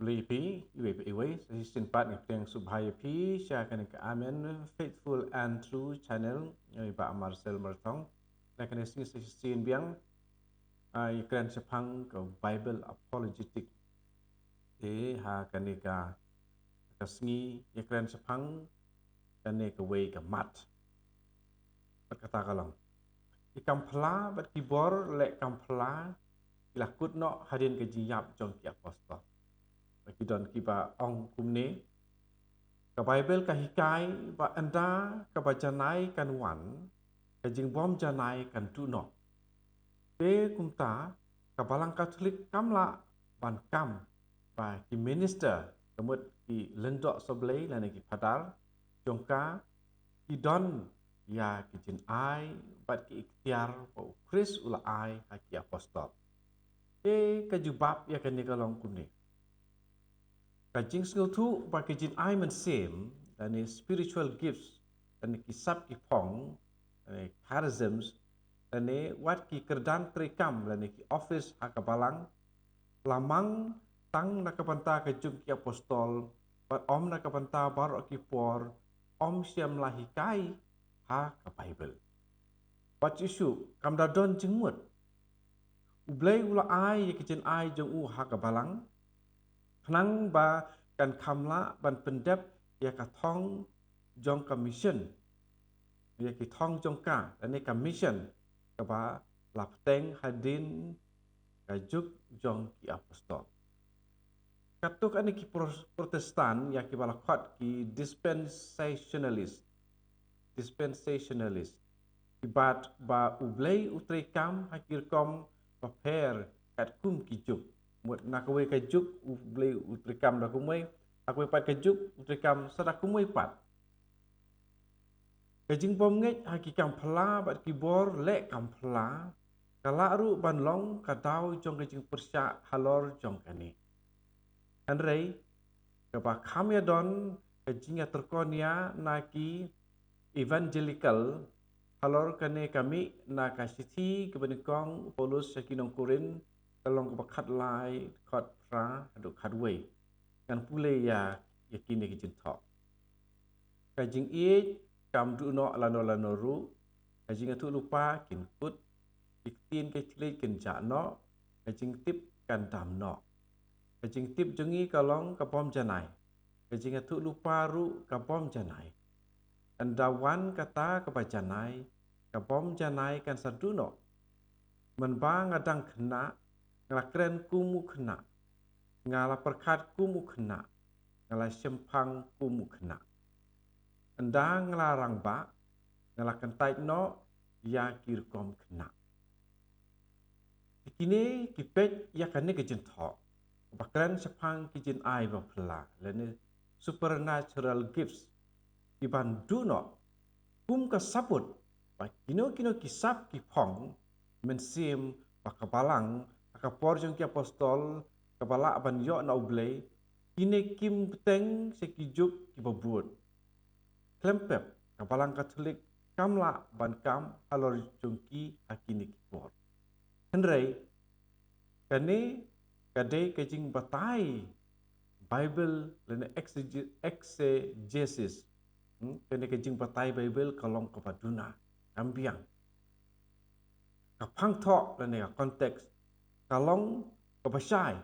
Lipi, iwe, session part yang subhaya pi, siakan ke amen, faithful and true channel, iba Marcel Mertong, lakan session biang, iklan sepang ke Bible apologetic, ha kanika kasngi iklan sepang, kanika way ke mat, berkata kalang. Ikam pela, bat kibor, lek kampela, ilakut no hadin ke jiyap jong ki apostol. Bagi don kiba ong kumne ka Bible ka hikai ba anda ka ba janai kan wan ka jing bom janai kan tuno pe kumta ka balang Katolik kamla ban kam ba ki minister kemut ki lendok seblei lana ki padar jongka ki don ya ki jin ai bat ki ikhtiar ba Kris ula ai ha ki apostol pe ka jubab ya kan ni kalong kumne Kajing skill tu pakai jin I men same dan spiritual gifts dan kisap ki pong dan charisms dan wat ki kerdan terekam dan ki office hakabalang lamang tang nakapanta ke jum ki apostol om nakapanta bar ki por om siam lahikai ha ka Bible. Wat isu kam dadon jengmut ublai ula ai ki jin I jong u hakabalang Penang ba kan kamla ban pendep ya ka thong jong commission ya ki thong jong ka dan commission ka ba lapteng hadin ka juk jong ki apostol. Katuk ani ki protestan ya ki balakot ki dispensationalist ibat ba ublei utrekam hakirkom paper kat kum ki juk mut nak we ka juk beli utrikam dah kumai aku pat ka juk utrikam sadak kumai pat kajing pom ngai hakikam phla bat kibor le kam phla kala ru ban long ka dau jong kajing persya halor jong kani anrei ka ba kham ya don kajing ya terkonia naki evangelical halor kane kami na ka sithi kebenikong Paulus sakinong Korin kalong ke khat lai khat pra adu khat wei kan pule ya yakini ke jin thok ka jing e kam du no lano ru ka jing tu lupa kin kut iktin ke chli kin ja no ka jing tip kan dam no ka jing tip jungi kalong ka pom janai ka jing tu lupa ru ka pom janai andawan kata ka janai ka pom janai kan saduno menbang adang kena ngala keren kumu kena ngala perkat kumu kena ngala sempang kumu kena anda ngelarang ba ngala kentai no ya kirkom kena kini kipet ya kane kejin thok bakran sepang kijin ai ba phla lene supernatural gifts iban do no kum ka sabut ba kino kisap ki phong mensim pakabalang kapor jong ki apostol kapala ban yo na ublei kine kim teng sekijuk ki babut klempep kapalang Katolik kamla ban kam alor jong ki akini ki por henrei kane kade kajing batai Bible lene exegesis kene kajing batai Bible kalong kapaduna kambiang kapang thok lene konteks kalong kabasai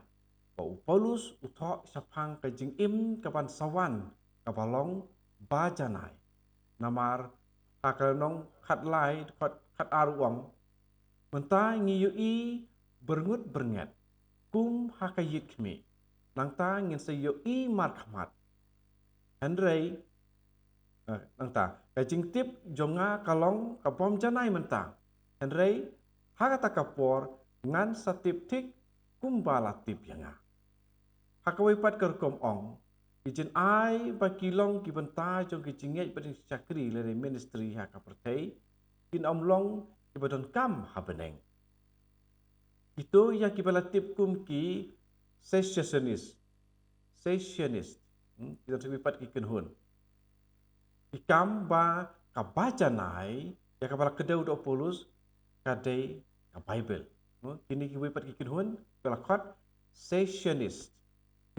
Paulus uthok sapang kajing im kapan sawan kabalong bajanai namar akalong khat lai khat aruang mentai ngiyui berngut bernget kum hakayit kmi nangta ngin sayo i markhamat andrei nangta kajing tip jonga kalong kapom janai mentang andrei hakata kapor ngan satip tik kumbala tip yanga hakawai pat kerkom ong kijin ai bakilong kibenta jong kijinget bading chakri lere ministry hakapertei kin omlong kibadon kam habeneng itu yang kibala tip kum ki sessionist kita terlibat kiken hun ikam ba kabaca nai ya kabala kedau do Paulus kadai ka Bible kini kiwipat kikin hun pelakot sessionist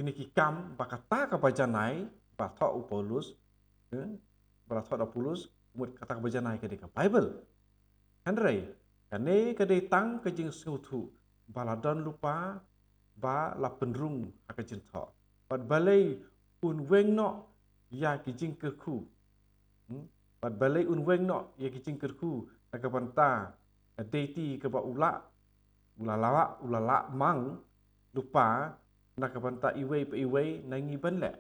kini kikam bakata kabajanai bathok u Paulus bathok da Paulus mut kata kabajanai ke deka Bible handrai kane kade tang ke jing sutu baladon lupa ba la penrung hakajin tho bat balai un weng no ya ki jing ke khu bat balai un weng no ya ki jing ke khu nakabanta deiti ke ba ulala mang lupa nakabanta iwei pe iwei nangi banle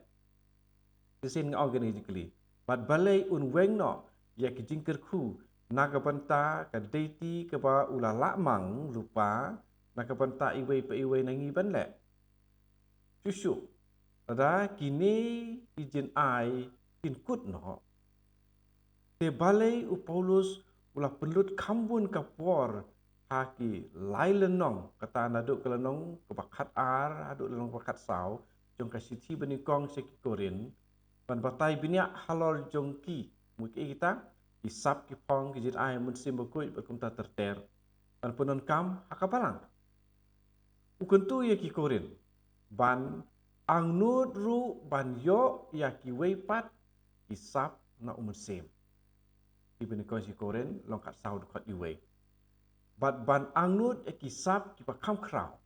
kisin nga organically bat balai un weng no ya ki jing ke khu nakabanta ka deiti ke ba ulala mang lupa nakabanta iwei pe iwei nangi banle Shushu ada kini izin ai kin kut no te balai u Paulus ula pelut kambun kapor haki lailenong kata naduk kelenong kebakat ar aduk lenong kebakat sau jong kasiti benikong seki Korin ban batai binyak halor jongki muki kita isap ki pong kijin ai mun sim bakui bakumta terter ban punon kam hakabalang ukentu ya ki Korin ban angnut ru ban yo ya ki weipat isap na umun sim ibn konsi Korin longkat sau dekat iwe bat ban angnut ya ki sap ki pakam krau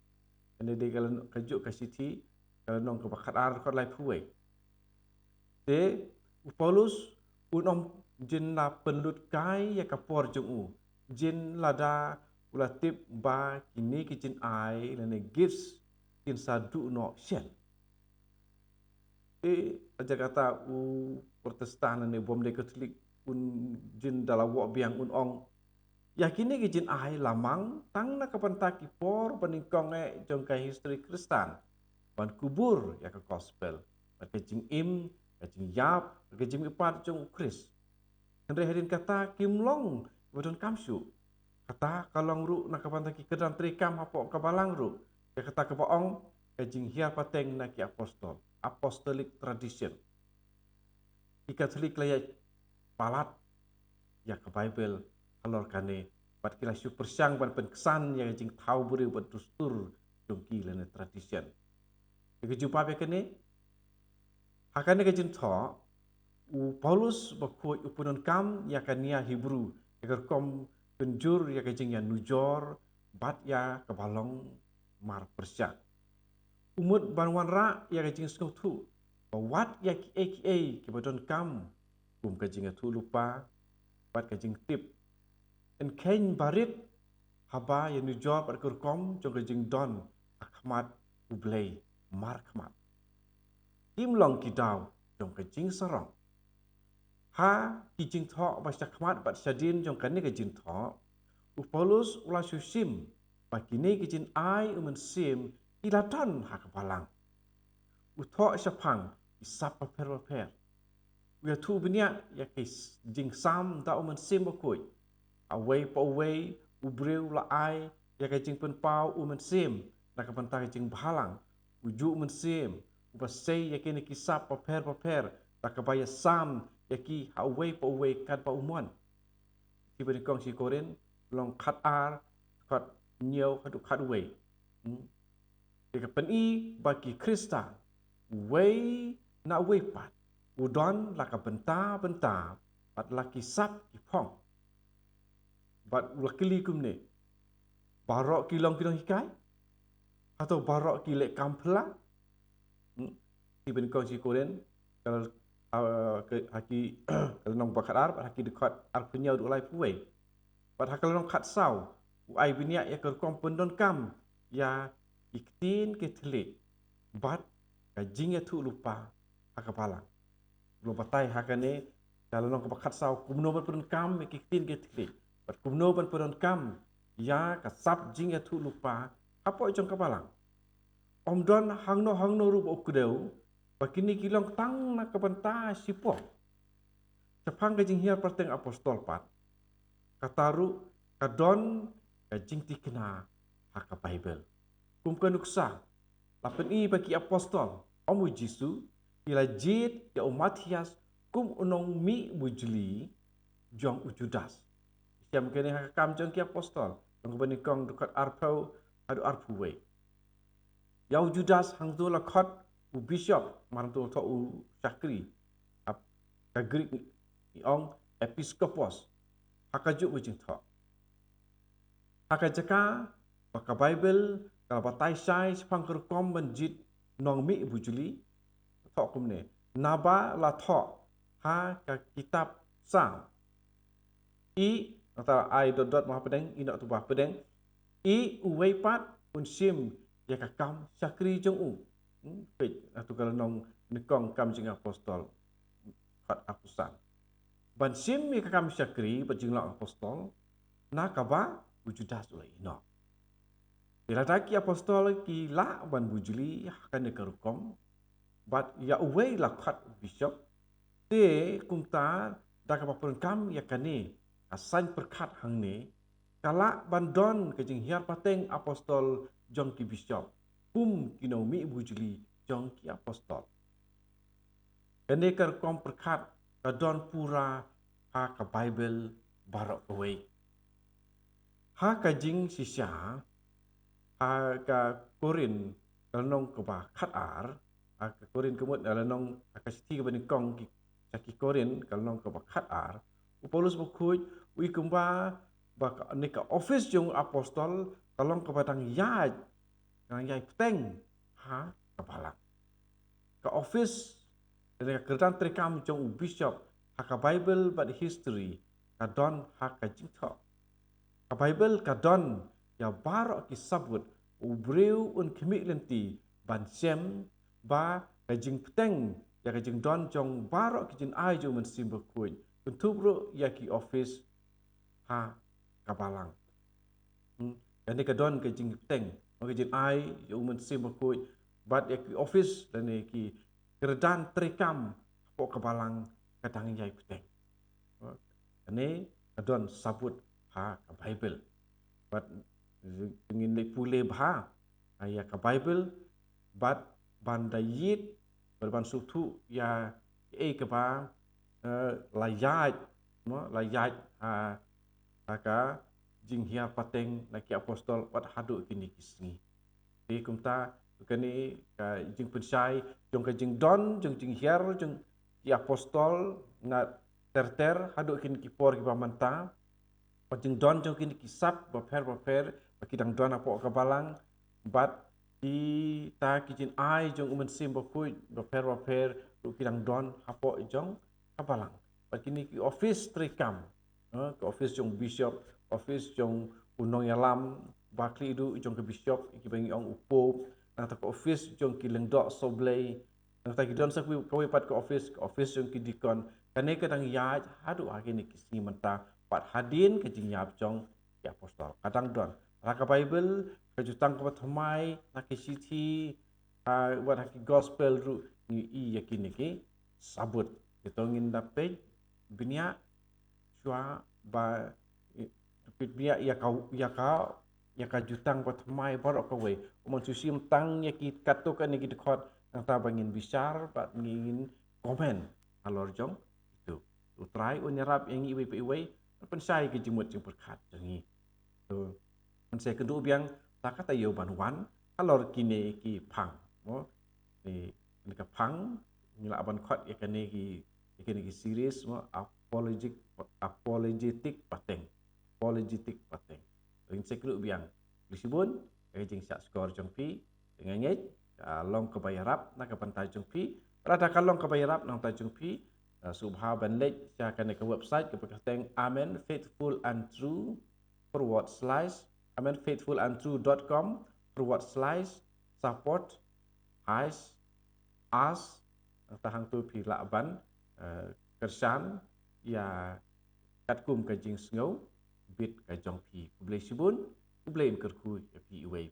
ane de kalau kajuk kasiti kalau nong ke bakat ar dekat lai puwe de Paulus unom jin la penlut kai ya kapor jung u jin lada ulatip ba kini kijin ai lene gifts kin sadu no shen aja kata u Protestan ne bom de Katolik un jin dalam wak biang un ong yakini ki jin ai lamang tang na kapanta ki por paningkong jong kai history Kristan ban kubur ya ka gospel ban ke jing im ke jing yap ke jing ipat jong Kris andre hedin kata kimlong bodon kamsu kata kalong ru na kapanta ki kedan trikam hapo kabalang ru ya kata ke baong ke jing hia pateng na ki apostolic tradition ki Katolik layak palat ya ke Bible halor kane bat kila super syang ban penkesan yang jing tahu beri buat dustur dongki lene tradition ke jumpa be kene hakane ke jin tho u Paulus bakoi upunon kam ya kania Hebrew agar kom penjur ya ke jing ya nujor bat ya ke balong mar persyak umut banwan ra ya ke jing skotu wat ya ki ke bodon kam kum ke jing tu lupa bat ke jing tip en kain barit haba yang nujor bat kurkom jong ke jing don akhmat ublay markmat imlong kidaw jong ke jing sarong ha ki jing tho ba sakmat bat sadin jong kan ke jing tho u Paulus ula susim ba kini ke jing ai umen sim ilatan ha kapalang u tho sapang isap per we tu benya ya ke jing sam da umen sim bakoi away pa away ubreu la ai ya ke jing pen pau umen sim na kapanta ke jing bahalang uju men sim ubasei ya ke ni kisap paper ta kabaya sam ya ki away pa away kat pa umon ki beri kong si Korin long khat ar khat nhiều khat away ke pen i bagi Krista way na way pat udon la ka benta pat la kisap ki phong bat lakili kumne barok kilong hikai atau barok ki lek kampla ki ben kong si Koren kalau ke haki kalau nong bakat ar haki dekat ar penyau du lai puwe pat hakal nong khat sau ai binia ya ke kom pendon kam ya iktin ke tele bat ka jing ya tu lupa hakapala lo batai hakane kalau nong bakat sau kumno pendon kam iktin ke tele bat kumno pendon kam ya ka sap jing ya tu lupa apa jong kapalang om don hangno ru bo kudeu bakini kilong tang na kabanta sipo sapang ka jing hia perteng apostol pat kataru kadon ka jing tikna haka Bible kum kanuksa lapen i bagi apostol omu Jisu ila jit ya Matias kum unong mi bujli jong ujudas siam kene haka kam jong ki apostol ngong benikong dekat arpau adu arpuwe yau Judas hang tu lakot u bishop marantu to u chakri ap ka Greek ong episkopos hakajuk wijing tho hakajaka baka Bible kalau batai sai sepang kerkom benjit nong mi bujuli tho kumne naba la tho ha ka kitab sang i atau ai dot mah pedeng ina tu bah pedeng i uwei pat un sim ya ka kam sakri jong u pej atau kalau nong nekong kam jing apostol khat akusan ban sim ya ka kam sakri bajing la apostol na ka ba wujudas ulai no bila taki apostol ki la ban bujuli akan dekarukom but ya uwei la khat bishop te kumta da ka papun kam ya kani asan perkat hang ni kala bandon ke jing hiar pateng apostol jong ki bishop kinomi bujuli jong ki apostol kene ker kom perkat ka don pura ha ka Bible barok away ha ka jing sisya ha ka Korin kalnong ka ba khat ar ha ka Korin kemut kalnong ka siti ka banikong ki saki Korin kalnong ka ba khat ar Paulus bukuj wi kumba ba ne ka office jong apostol kalong ka batang yaj nang yai peteng ha kapalang ka office dan ka kerdan trekam jong bishop ha ka Bible but history ka don ha ka jingtho ka Bible ka don ya barok ki sabut ubreu un kemiklenti ban sem ba ka jing peteng ya ka jing don jong barok ki jin ai jong men sim bukuj Tuntubro ya ki office ha kapalang dan ni ka don ke jing peteng ke jing ai yo men sim bukuj bat ya ki office dan ni ki kerdan trekam po kapalang kadang yai peteng ni ka don sabut ha ka Bible bat ingin le pule bah ya ka Bible bat bandayit berban sutu ya ke ba layat aka jing hia pateng laki apostol wat hadu kini kisni di kumta kani ka jing pensai jong ka jing don jong jing hiar jong ki apostol na terter hadu kini ki por ki pamanta pat jing don jong kini kisap baper bakidang don apo ka balang bat di ta ki jin ai jong umen sim bakui baper kidang don apo jong kapalang pakini ki office trekam ke office jong bishop office jong unong yalam bakli du jong ke bishop ki bangi ong upo nang ta office jong ki lengdok soblei nang ta ki don sak ko pat ke office jong ki dikon kane kadang ya hadu agini ki sini menta pat hadin ke jing yap jong ki apostol kadang don raka Bible ke jutang ko thamai nak city wat haki gospel ru ni i yakini ki sabut ditongin dapat binia cua ba binia ya ka jutang pat mai barok ka we umon susim tang ya ki katukan ni dikot nang ta bangin bisar pat ngin komen alor jong itu utrai unyarap yang iwe iwe pensai ke jimut jing berkat jangi tu pensai kedua biang takata yo banwan alor kini ki pang mo ni ka pang ngila aban khot ya kane ki series mo apologetic pateng ring sekru biang disebut jing sak skor jongpi dengan ngej long ke bayarap nak ke pantai jongpi rada kalong ke bayarap nang tai jongpi subha ban lej cha kan ke website ke pakateng amen faithful and true /amen_faithfulandtrue.com/support as tahang tu pi lakban kersan ya katkum ka jing sngau bit ka jong pi kublai sibun kublai kerku ya pi iwei